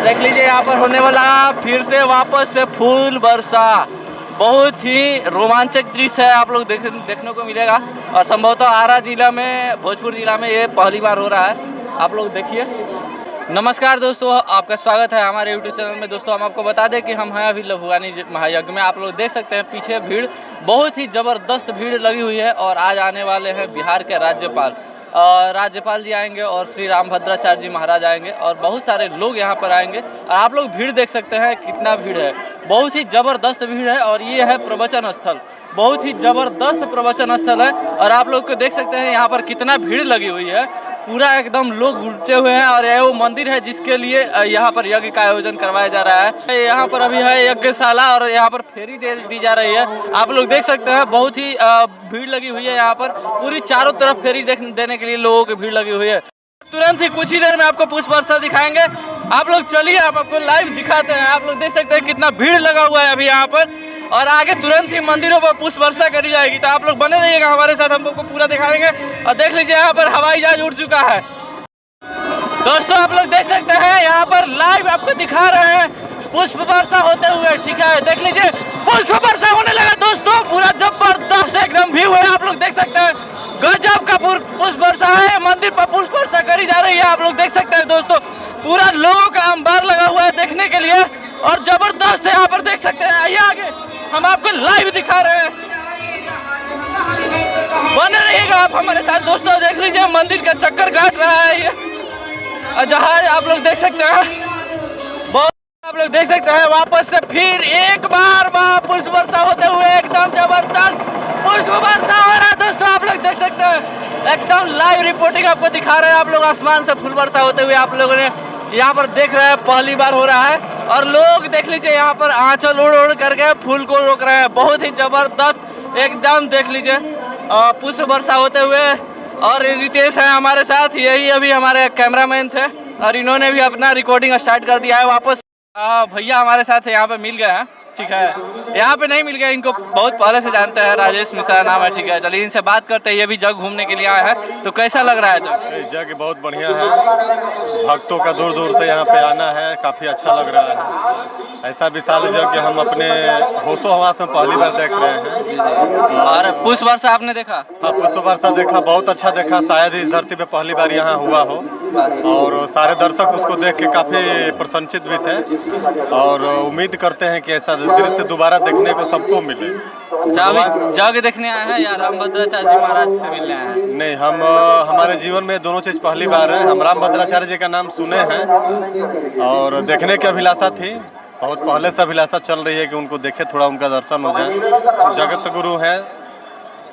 देख लीजिए यहाँ पर होने वाला फिर से वापस से फूल वर्षा। बहुत ही रोमांचक दृश्य है, आप लोग देखने को मिलेगा। और संभवतः आरा जिला में, भोजपुर जिला में ये पहली बार हो रहा है। आप लोग देखिए। नमस्कार दोस्तों, आपका स्वागत है हमारे यूट्यूब चैनल में। दोस्तों हम आपको बता दें कि हम हैं अभी लभुआनी महायज्ञ में। आप लोग देख सकते हैं पीछे भीड़, बहुत ही ज़बरदस्त भीड़ लगी हुई है। और आज आने वाले हैं बिहार के राज्यपाल जी आएंगे और श्री रामभद्राचार्य जी महाराज आएंगे और बहुत सारे लोग यहाँ पर आएंगे। और आप लोग भीड़ देख सकते हैं कितना भीड़ है, बहुत ही ज़बरदस्त भीड़ है। और ये है प्रवचन स्थल, बहुत ही ज़बरदस्त प्रवचन स्थल है। और आप लोग को देख सकते हैं यहाँ पर कितना भीड़ लगी हुई है, पूरा एकदम लोग उठते हुए हैं। और यह वो मंदिर है जिसके लिए यहाँ पर यज्ञ का आयोजन करवाया जा रहा है। यहाँ पर अभी है यज्ञशाला और यहाँ पर फेरी दी जा रही है। आप लोग देख सकते हैं बहुत ही भीड़ लगी हुई है यहाँ पर, पूरी चारों तरफ फेरी देने के लिए लोगों की भीड़ लगी हुई है। तुरंत ही कुछ ही देर में आपको पुष्प वर्षा दिखाएंगे। आप लोग चलिए, आपको लाइव दिखाते हैं। आप लोग देख सकते हैं कितना भीड़ लगा हुआ है अभी यहाँ पर। और आगे तुरंत ही मंदिरों पर पुष्प वर्षा करी जाएगी। तो आप लोग बने रहिएगा हमारे साथ, हम आपको पूरा दिखाएंगे। और देख लीजिए यहाँ पर हवाई जहाज उड़ चुका है। दोस्तों आप लोग देख सकते हैं यहाँ पर लाइव आपको दिखा रहे हैं पुष्प वर्षा होते हुए। ठीक है, देख लीजिए पुष्प वर्षा होने लगा दोस्तों, पूरा जबरदस्त एकदम व्यू है। आप लोग देख सकते हैं गजब का पुष्प वर्षा है, मंदिर पर पुष्प वर्षा करी जा रही है। आप लोग देख सकते हैं दोस्तों, पूरा लोगों का अंबार लगा हुआ है देखने के लिए। और जबरदस्त है, यहाँ पर देख सकते हैं। आइए आगे, हम आपको लाइव दिखा रहे हैं, बने रहिएगा आप हमारे साथ। दोस्तों देख लीजिए मंदिर का चक्कर काट रहा है ये जहाज, आप लोग देख सकते हैं। बहुत आप लोग देख सकते हैं वापस से फिर एक बार पुष्प वर्षा होते हुए, एकदम जबरदस्त पुष्प वर्षा हो रहा है दोस्तों। आप लोग देख सकते हैं एकदम लाइव रिपोर्टिंग आपको दिखा रहे हैं। आप लोग आसमान से फूल वर्षा होते हुए आप लोगों ने यहाँ पर देख रहे हैं, पहली बार हो रहा है। और लोग देख लीजिए यहाँ पर आंचल उड़ करके फूल को रोक रहे हैं, बहुत ही जबरदस्त एकदम। देख लीजिए पुष्प वर्षा होते हुए। और रितेश है हमारे साथ, यही अभी हमारे कैमरामैन थे और इन्होंने भी अपना रिकॉर्डिंग स्टार्ट कर दिया है वापस। भैया हमारे साथ यहाँ पे मिल गए हैं। ठीक है, यहाँ पे नहीं मिल गया, इनको बहुत पहले से जानते हैं, राजेश मिश्रा नाम है। ठीक है, चलिए इनसे बात करते हैं। ये भी जग घूमने के लिए आए हैं, तो कैसा लग रहा है जग? जग बहुत बढ़िया है, भक्तों का दूर दूर से यहाँ पे आना है, काफ़ी अच्छा लग रहा है। ऐसा विशाल जग हम अपने होशो हवास में पहली बार देख रहे हैं। और पुष्प वर्षा आपने देखा? हाँ, पुष्प वर्षा देखा, बहुत अच्छा देखा। शायद इस धरती पे पहली बार यहाँ हुआ हो। और सारे दर्शक उसको देख के काफ़ी प्रसन्नचित भी थे और उम्मीद करते हैं कि ऐसा दृश्य दोबारा देखने को सबको मिले। जग देखने आए हैं या रामभद्राचार्य जी महाराज से मिलने आए हैं? नहीं, हम हमारे जीवन में दोनों चीज़ पहली बार है। हम रामभद्राचार्य जी का नाम सुने हैं और देखने की अभिलाषा थी, बहुत पहले से अभिलाषा चल रही है कि उनको देखे, थोड़ा उनका दर्शन हो जाए। जगत गुरु हैं,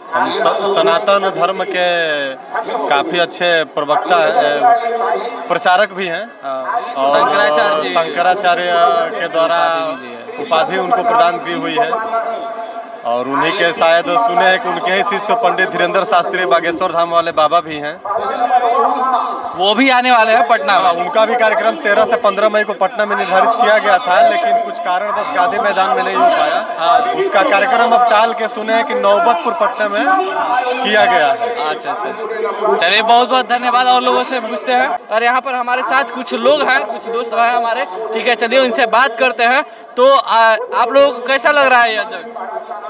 हम सनातन धर्म के काफ़ी अच्छे प्रवक्ता हैं, प्रचारक भी हैं। और शंकराचार्य के द्वारा उपाधि उनको प्रदान की हुई है। और उन्हीं के शायद सुने हैं कि उनके ही शिष्य पंडित धीरेन्द्र शास्त्री बागेश्वर धाम वाले बाबा भी हैं, वो भी आने वाले हैं पटना में। उनका भी कार्यक्रम 13 से 15 मई को पटना में निर्धारित किया गया था, लेकिन कुछ कारणवश गांधी मैदान में नहीं हो पाया। उसका कार्यक्रम अब टाल के सुने हैं कि नौबतपुर पटना में किया गया है। अच्छा, चलिए बहुत बहुत धन्यवाद। और लोगों से पूछते हैं। और यहाँ पर हमारे साथ कुछ लोग हैं, कुछ दोस्त हैं हमारे। ठीक है, चलिए उनसे बात करते हैं। तो आप लोग को कैसा लग रहा है यह जग?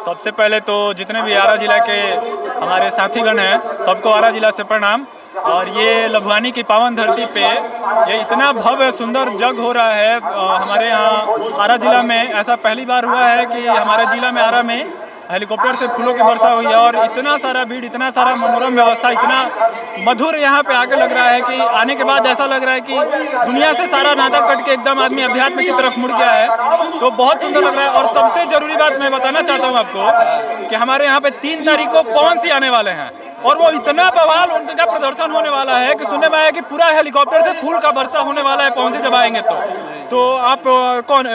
सबसे पहले तो जितने भी आरा जिला के हमारे साथीगण हैं, सबको आरा जिला से प्रणाम। और ये लभुआनी की पावन धरती पे ये इतना भव्य सुंदर जग हो रहा है। हमारे यहाँ आरा जिला में ऐसा पहली बार हुआ है कि हमारे जिला में आरा में हेलीकॉप्टर से फूलों की वर्षा हुई है। और इतना सारा भीड़, इतना सारा मनोरम व्यवस्था, इतना मधुर यहाँ पे आके लग रहा है कि आने के बाद ऐसा लग रहा है कि दुनिया से सारा नाता कट के एकदम आदमी अध्यात्म की तरफ मुड़ गया है। तो बहुत सुंदर लग रहा है। और सबसे जरूरी बात मैं बताना चाहता हूँ आपको कि हमारे यहाँ पे 3 तारीख को पवन सिंह आने वाले हैं और वो इतना बवाल उनका प्रदर्शन होने वाला है कि सुनने में आया कि पूरा हेलीकॉप्टर से फूल का वर्षा होने वाला है पवन सिंह जब आएंगे। तो आप कौन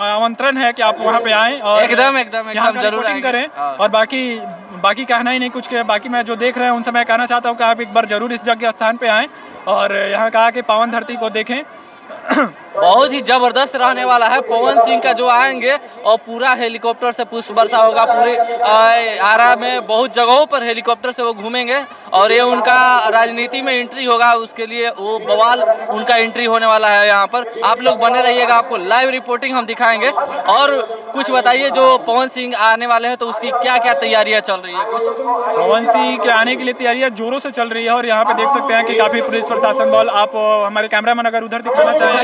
आमंत्रण है कि आप वहाँ पे आएँ और एकदम जरूर करें। और बाकी कहना ही नहीं कुछ के, बाकी मैं जो देख रहे हैं उनसे मैं कहना चाहता हूँ कि आप एक बार जरूर इस जगह स्थान पे आएँ और यहाँ का आके पावन धरती को देखें। बहुत ही जबरदस्त रहने वाला है। पवन सिंह का जो आएंगे और पूरा हेलीकॉप्टर से पुष्प वर्षा होगा। पूरे आरा में बहुत जगहों पर हेलीकॉप्टर से वो घूमेंगे और ये उनका राजनीति में एंट्री होगा, उसके लिए वो बवाल उनका एंट्री होने वाला है यहाँ पर। आप लोग बने रहिएगा, आपको लाइव रिपोर्टिंग हम दिखाएंगे। और कुछ बताइए, जो पवन सिंह आने वाले हैं तो उसकी क्या क्या तैयारियां चल रही है? कुछ पवन सिंह के आने के लिए तैयारियां जोरों से चल रही है और यहाँ पे देख सकते हैं कि काफी पुलिस प्रशासन बल। आप हमारे कैमरामैन अगर उधर दिखाना चाहें,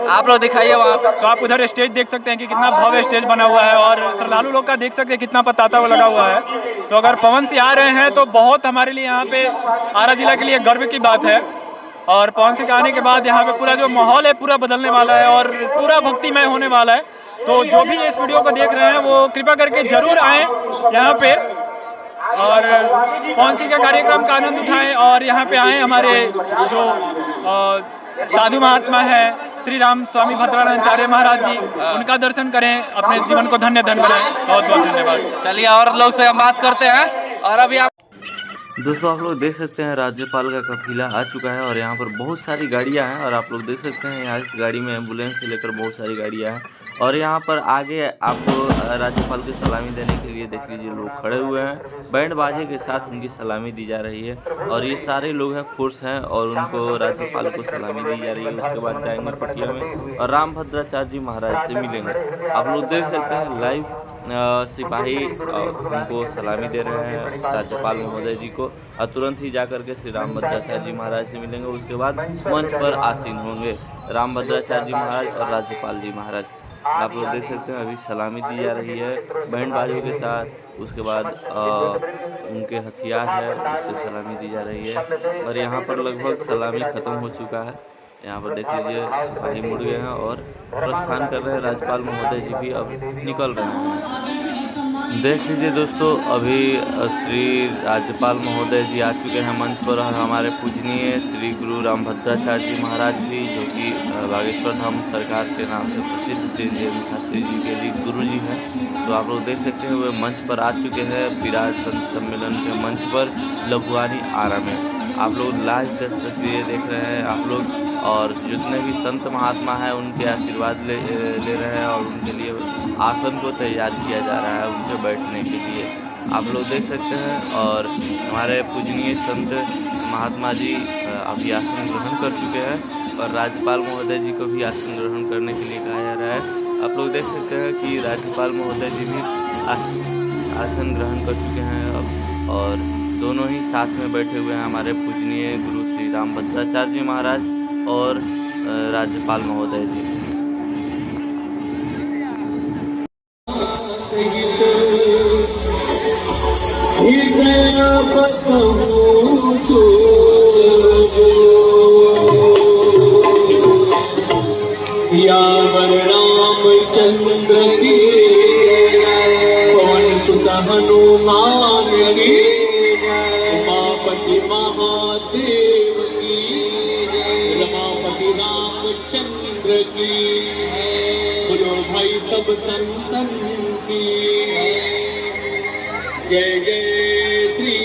आप लोग दिखाइए वहाँ पे। तो आप उधर स्टेज देख सकते हैं कि कितना भव्य स्टेज बना हुआ है और श्रद्धालु लोग का देख सकते हैं कितना पताका वो लगा हुआ है। तो अगर पवन सिंह आ रहे हैं तो बहुत हमारे लिए यहाँ पे आरा जिला के लिए गर्व की बात है। और पवन सिंह आने के बाद यहाँ पे पूरा जो माहौल है पूरा बदलने वाला है और पूरा भक्तिमय होने वाला है। तो जो भी इस वीडियो को देख रहे हैं वो कृपा करके जरूर आएँ यहाँ पे और पवन सिंह के कार्यक्रम का आनंद उठाएं और यहाँ पे आएँ। हमारे जो साधु महात्मा है श्री राम स्वामी भद्रानंदाचार्य महाराज जी, उनका दर्शन करें, अपने जीवन को धन्य धन्य बनाएं। बहुत बहुत धन्यवाद। चलिए और लोग से हम बात करते हैं। और अभी आप दोस्तों, आप लोग देख सकते हैं राज्यपाल का काफिला आ चुका है और यहाँ पर बहुत सारी गाड़ियाँ हैं। और आप लोग देख सकते हैं यहाँ इस गाड़ी में एम्बुलेंस से लेकर बहुत सारी गाड़ियाँ हैं। और यहाँ पर आगे आपको राज्यपाल की सलामी देने के लिए देख लीजिए लोग खड़े हुए हैं, बैंड बाजे के साथ उनकी सलामी दी जा रही है। और ये सारे लोग हैं फोर्स हैं और उनको राज्यपाल को सलामी दी जा रही है। उसके बाद जाएंगे पटिया में और रामभद्राचार्य जी महाराज से मिलेंगे। आप लोग देख सकते हैं लाइव सिपाही उनको सलामी दे रहे हैं राज्यपाल महोदय जी को और तुरंत ही जाकर के श्री रामभद्राचार्य जी महाराज से मिलेंगे। उसके बाद मंच पर आसीन होंगे रामभद्राचार्य जी महाराज और राज्यपाल जी महाराज। आप लोग देख सकते हैं अभी सलामी दी जा रही है बैंड बाजों के साथ। उसके बाद उनके हथियार है उससे सलामी दी जा रही है और यहाँ पर लगभग सलामी ख़त्म हो चुका है। यहाँ पर देख लीजिए सिपाही मुड़ गए हैं और प्रस्थान कर रहे हैं। राज्यपाल महोदय जी भी अब निकल रहे हैं। देख लीजिए दोस्तों, अभी श्री राज्यपाल महोदय जी आ चुके हैं मंच पर और हमारे पूजनीय श्री गुरु रामभद्राचार्य जी महाराज भी, जो कि बागेश्वर धाम सरकार के नाम से प्रसिद्ध श्री जेएम शास्त्री जी के लिए गुरु जी हैं। तो आप लोग देख सकते हैं वे मंच पर आ चुके हैं विराट संत सम्मेलन के मंच पर लभुआनी आरा में। आप लोग लाइव तस्वीरें देख रहे हैं आप लोग और जितने भी संत महात्मा हैं उनके आशीर्वाद ले रहे हैं और उनके लिए आसन को तैयार किया जा रहा है उनके बैठने के लिए। आप लोग देख सकते हैं और हमारे पूजनीय संत महात्मा जी अभी आसन ग्रहण कर चुके हैं और राज्यपाल महोदय जी को भी आसन ग्रहण करने के लिए कहा जा रहा है। आप लोग देख सकते हैं कि राज्यपाल महोदय जी भी आसन ग्रहण कर चुके हैं अब और दोनों ही साथ में बैठे हुए हैं हमारे पूजनीय गुरु श्री रामभद्राचार्य जी महाराज और राज्यपाल महोदय जी। यावर रामचंद्र की पवन सुत हनुमान की उमापति महादेव की रमापति रामचंद्र की बोलो भाई सब संतन की जय जय श्री